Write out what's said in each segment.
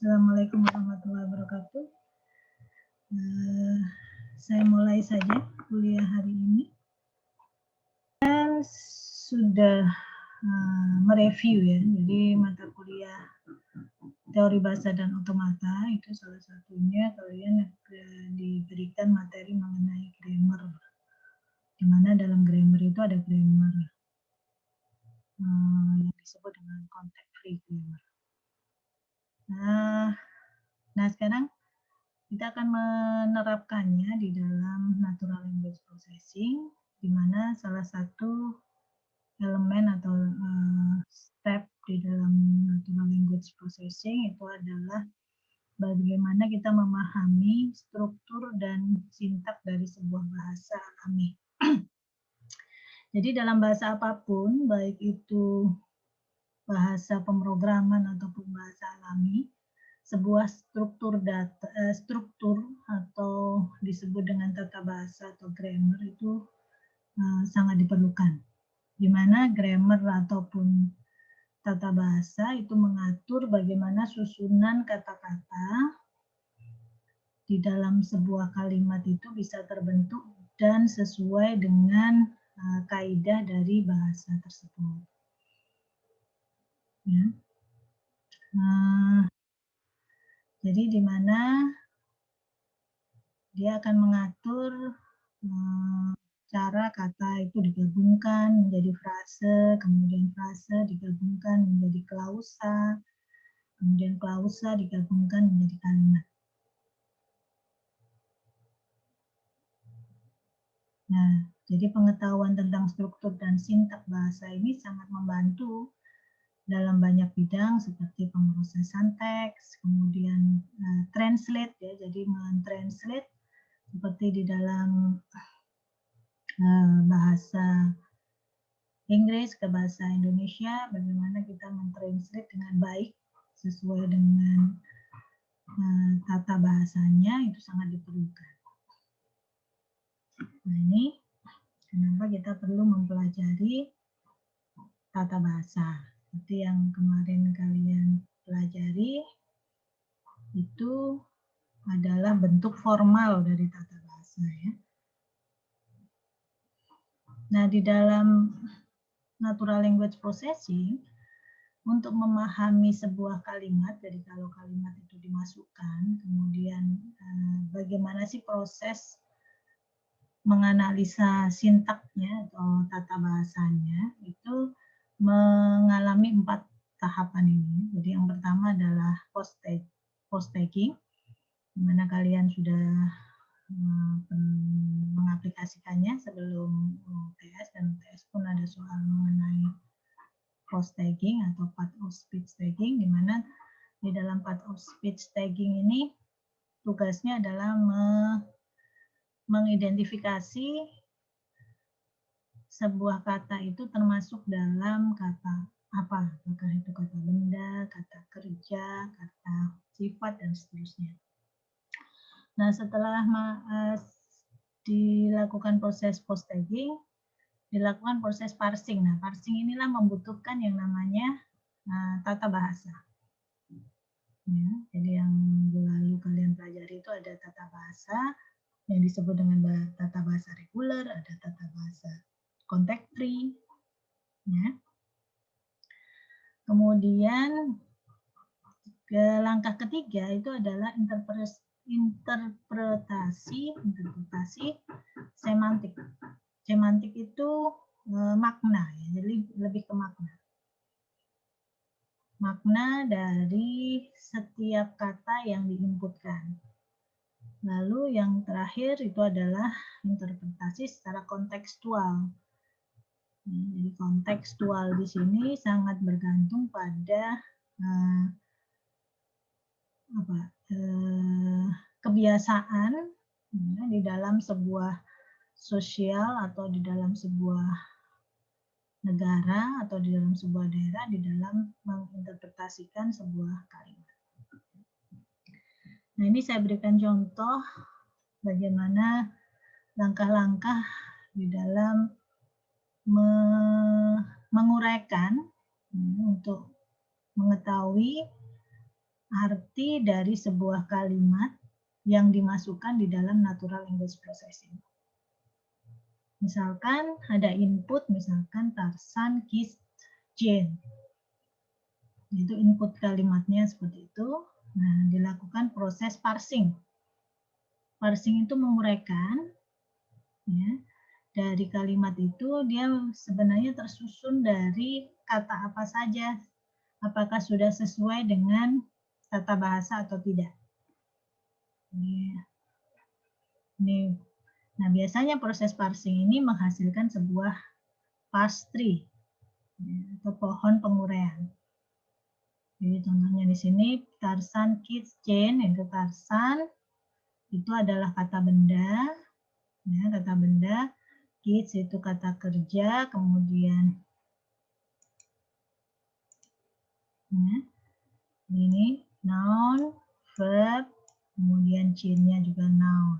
Assalamualaikum warahmatullahi wabarakatuh. Saya mulai saja kuliah hari ini. Saya sudah mereview ya, jadi mata kuliah teori bahasa dan otomata itu salah satunya kalian diberikan materi mengenai grammar, di mana dalam grammar itu ada grammar yang disebut dengan context free grammar. Nah sekarang kita akan menerapkannya di dalam natural language processing, di mana salah satu elemen atau step di dalam natural language processing itu adalah bagaimana kita memahami struktur dan sintak dari sebuah bahasa alami. Jadi dalam bahasa apapun, baik itu bahasa pemrograman ataupun bahasa alami, sebuah struktur atau disebut dengan tata bahasa atau grammar itu sangat diperlukan, di mana grammar ataupun tata bahasa itu mengatur bagaimana susunan kata-kata di dalam sebuah kalimat itu bisa terbentuk dan sesuai dengan kaidah dari bahasa tersebut. Ya. Jadi di mana dia akan mengatur cara kata itu digabungkan menjadi frase, kemudian frase digabungkan menjadi klausa, kemudian klausa digabungkan menjadi kalimat. Nah, jadi pengetahuan tentang struktur dan sintak bahasa ini sangat membantu dalam banyak bidang seperti pemrosesan teks, kemudian translate ya, jadi mentranslate seperti di dalam bahasa Inggris ke bahasa Indonesia, bagaimana kita mentranslate dengan baik sesuai dengan tata bahasanya itu sangat diperlukan. Nah ini kenapa kita perlu mempelajari tata bahasa. Seperti yang kemarin kalian pelajari, itu adalah bentuk formal dari tata bahasa ya. Nah di dalam natural language processing, untuk memahami sebuah kalimat, jadi kalau kalimat itu dimasukkan, kemudian bagaimana sih proses menganalisa sintaknya atau tata bahasanya, itu mengalami 4 tahapan ini. Jadi yang pertama adalah post-tagging, di mana kalian sudah mengaplikasikannya sebelum UTS, dan UTS pun ada soal mengenai post-tagging atau part of speech tagging, di mana di dalam part of speech tagging ini tugasnya adalah mengidentifikasi sebuah kata itu termasuk dalam kata apa, apakah itu kata benda, kata kerja, kata sifat, dan seterusnya. Nah, setelah dilakukan proses post-tagging, dilakukan proses parsing. Nah, parsing inilah membutuhkan yang namanya tata bahasa. Ya, jadi yang minggu lalu kalian pelajari itu ada tata bahasa yang disebut dengan tata bahasa reguler, ada tata bahasa context free, ya. Kemudian langkah ketiga itu adalah interpretasi semantik. Semantik itu makna, ya, jadi lebih ke makna. Makna dari setiap kata yang diinputkan. Lalu yang terakhir itu adalah interpretasi secara kontekstual. Jadi kontekstual di sini sangat bergantung pada kebiasaan ya, di dalam sebuah sosial atau di dalam sebuah negara atau di dalam sebuah daerah di dalam menginterpretasikan sebuah kalimat. Nah, ini saya berikan contoh bagaimana langkah-langkah di dalam menguraikan untuk mengetahui arti dari sebuah kalimat yang dimasukkan di dalam natural language processing. Misalkan ada input, misalkan Tarsan kissed Jane. Itu input kalimatnya seperti itu. Nah, dilakukan proses parsing. Parsing itu menguraikan, ya, dari kalimat itu dia sebenarnya tersusun dari kata apa saja, apakah sudah sesuai dengan tata bahasa atau tidak. Ini. Nah, biasanya proses parsing ini menghasilkan sebuah parse tree, ya, atau pohon penguraian. Jadi contohnya di sini Tarsan kissed Jane, itu Tarsan itu adalah kata benda, ya, kata benda. Kids itu kata kerja, kemudian ya, ini noun, verb, kemudian chain-nya juga noun.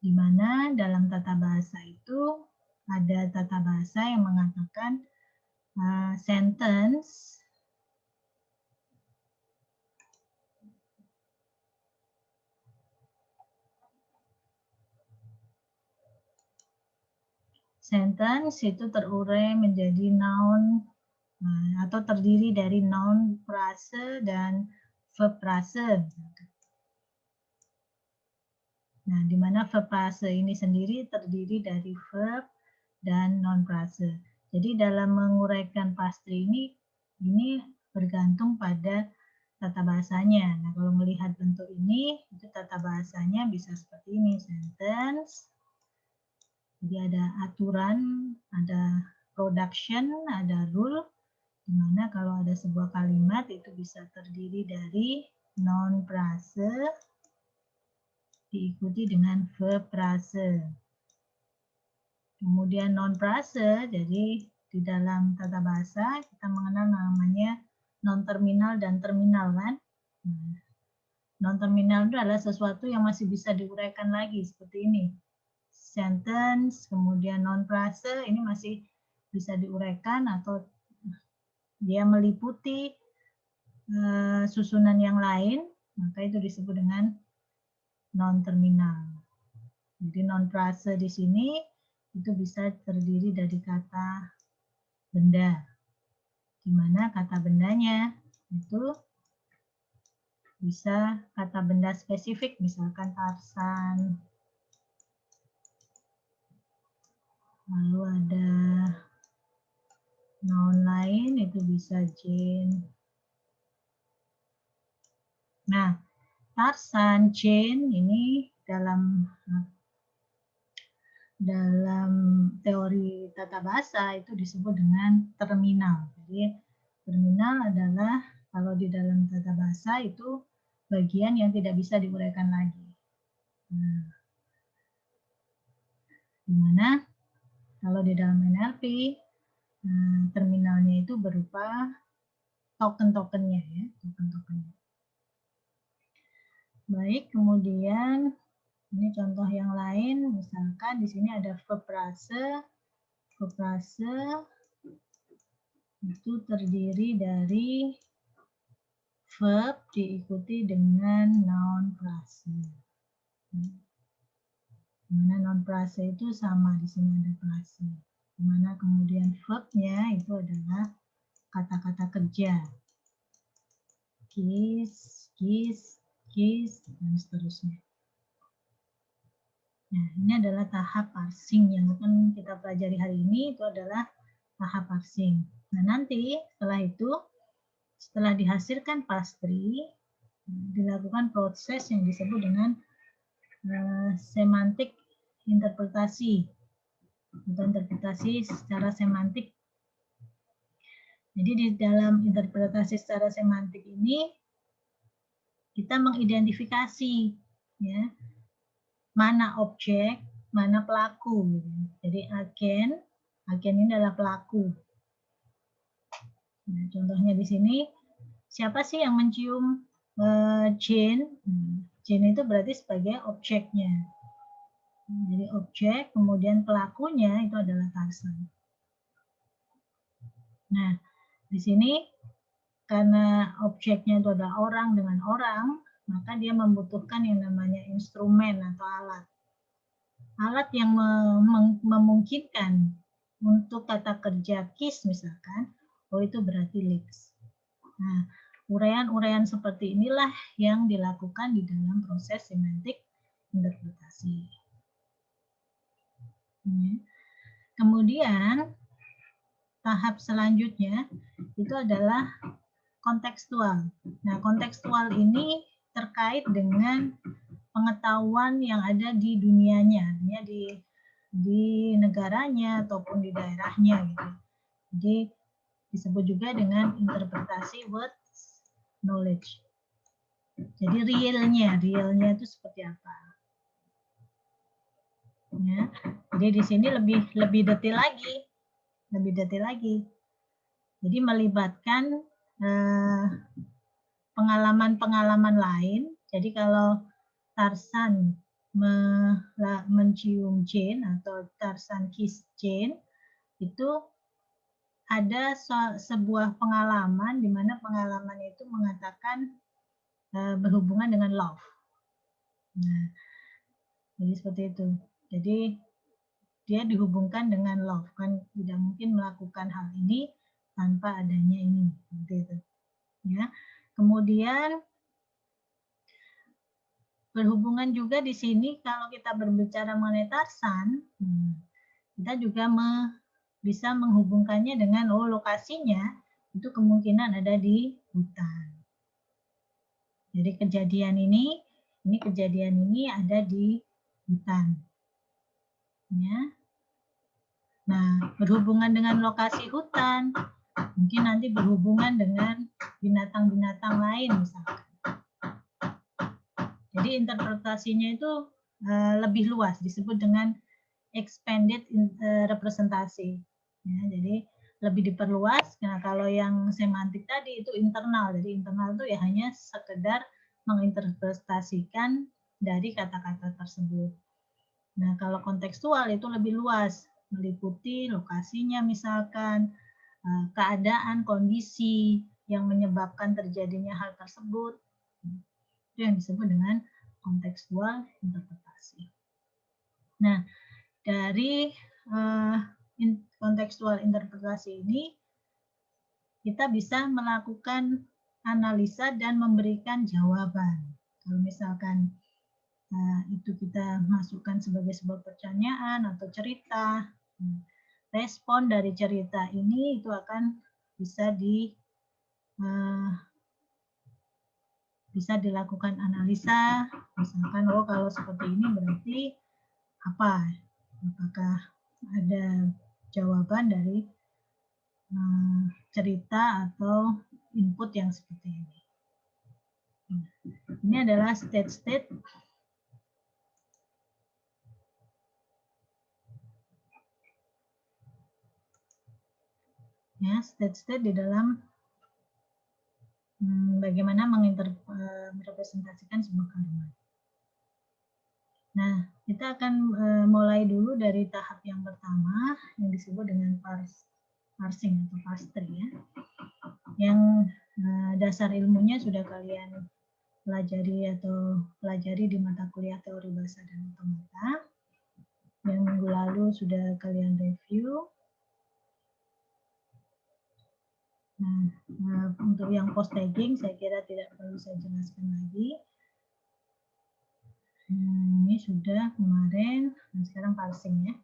Di mana dalam tata bahasa itu ada tata bahasa yang mengatakan sentence itu terurai menjadi noun atau terdiri dari noun frase dan verb frase. Nah, di mana verb frase ini sendiri terdiri dari verb dan non frase. Jadi dalam menguraikan pastry ini bergantung pada tata bahasanya. Nah, kalau melihat bentuk ini, itu tata bahasanya bisa seperti ini, sentence. Jadi ada aturan, ada production, ada rule, di mana kalau ada sebuah kalimat itu bisa terdiri dari non frase diikuti dengan verb frase. Kemudian non frase, jadi di dalam tata bahasa kita mengenal namanya non terminal dan terminal, kan? Non terminal itu adalah sesuatu yang masih bisa diuraikan lagi seperti ini. Sentence, kemudian non frase ini masih bisa diuraikan atau dia meliputi susunan yang lain, maka itu disebut dengan non terminal. Jadi non frase di sini itu bisa terdiri dari kata benda, di mana kata bendanya itu bisa kata benda spesifik, misalkan Tarsan, lalu ada noun lain itu bisa Jane. Nah, Tarsan, Jane ini dalam teori tata bahasa itu disebut dengan terminal. Jadi terminal adalah kalau di dalam tata bahasa itu bagian yang tidak bisa diuraikan lagi. Nah, dimana kalau di dalam NLP terminalnya itu berupa token-tokennya, ya, token-tokennya. Baik, kemudian ini contoh yang lain, misalkan di sini ada verb frase. Verb frase itu terdiri dari verb diikuti dengan noun frase. Dimana noun frase itu sama, di sini ada frase. Dimana kemudian verbnya itu adalah kata-kata kerja. Kiss, kiss, kiss, dan seterusnya. Nah, ini adalah tahap parsing yang akan kita pelajari hari ini, itu adalah tahap parsing. Nah, nanti setelah dihasilkan pastry, dilakukan proses yang disebut dengan semantik interpretasi atau interpretasi secara semantik. Jadi di dalam interpretasi secara semantik ini kita mengidentifikasi, ya, mana objek, mana pelaku. Jadi agen ini adalah pelaku. Nah, contohnya di sini, siapa sih yang mencium Jane? Jane itu berarti sebagai objeknya. Jadi objek, kemudian pelakunya itu adalah Tarsan. Nah, di sini karena objeknya itu adalah orang dengan orang, maka dia membutuhkan yang namanya instrumen atau alat. Alat yang memungkinkan untuk kata kerja KISS misalkan, itu berarti LISP. Nah, uraian-uraian seperti inilah yang dilakukan di dalam proses semantik interpretasi. Kemudian, tahap selanjutnya itu adalah kontekstual. Nah, kontekstual ini terkait dengan pengetahuan yang ada di dunianya, ya, di negaranya ataupun di daerahnya gitu. Jadi disebut juga dengan interpretasi word knowledge. Jadi realnya itu seperti apa? Ya, jadi di sini lebih detail lagi. Jadi melibatkan pengalaman-pengalaman lain. Jadi kalau Tarzan mencium Jane atau Tarzan kiss Jane, itu ada sebuah pengalaman di mana pengalaman itu mengatakan berhubungan dengan love. Nah, jadi seperti itu. Jadi dia dihubungkan dengan love, kan tidak mungkin melakukan hal ini tanpa adanya ini, seperti itu. Ya. Kemudian berhubungan juga di sini kalau kita berbicara mengenai Tarzan, kita juga bisa menghubungkannya dengan lokasinya itu kemungkinan ada di hutan. Jadi kejadian ini ada di hutan. Ya. Nah, berhubungan dengan lokasi hutan, mungkin nanti berhubungan dengan binatang-binatang lain misalkan. Jadi interpretasinya itu lebih luas, disebut dengan expanded representasi. Ya, jadi lebih diperluas. Nah, kalau yang semantik tadi itu internal. Jadi internal itu ya hanya sekedar menginterpretasikan dari kata-kata tersebut. Nah, kalau kontekstual itu lebih luas, meliputi lokasinya misalkan, keadaan, kondisi yang menyebabkan terjadinya hal tersebut. Itu yang disebut dengan kontekstual interpretasi. Nah, dari kontekstual interpretasi ini, kita bisa melakukan analisa dan memberikan jawaban. Kalau misalkan itu kita masukkan sebagai sebuah pertanyaan atau cerita, respon dari cerita ini itu akan bisa dilakukan analisa, misalkan kalau seperti ini berarti apa? Apakah ada jawaban dari cerita atau input yang seperti ini. Ini adalah state-state ya, state-state di dalam bagaimana merepresentasikan sebuah kalimat. Nah, kita akan mulai dulu dari tahap yang pertama yang disebut dengan parsing atau parse tree ya. Yang dasar ilmunya sudah kalian pelajari di mata kuliah teori bahasa dan otomata. Yang minggu lalu sudah kalian review. Nah, untuk yang post tagging saya kira tidak perlu saya jelaskan lagi. Ini sudah kemarin, dan sekarang parsing ya.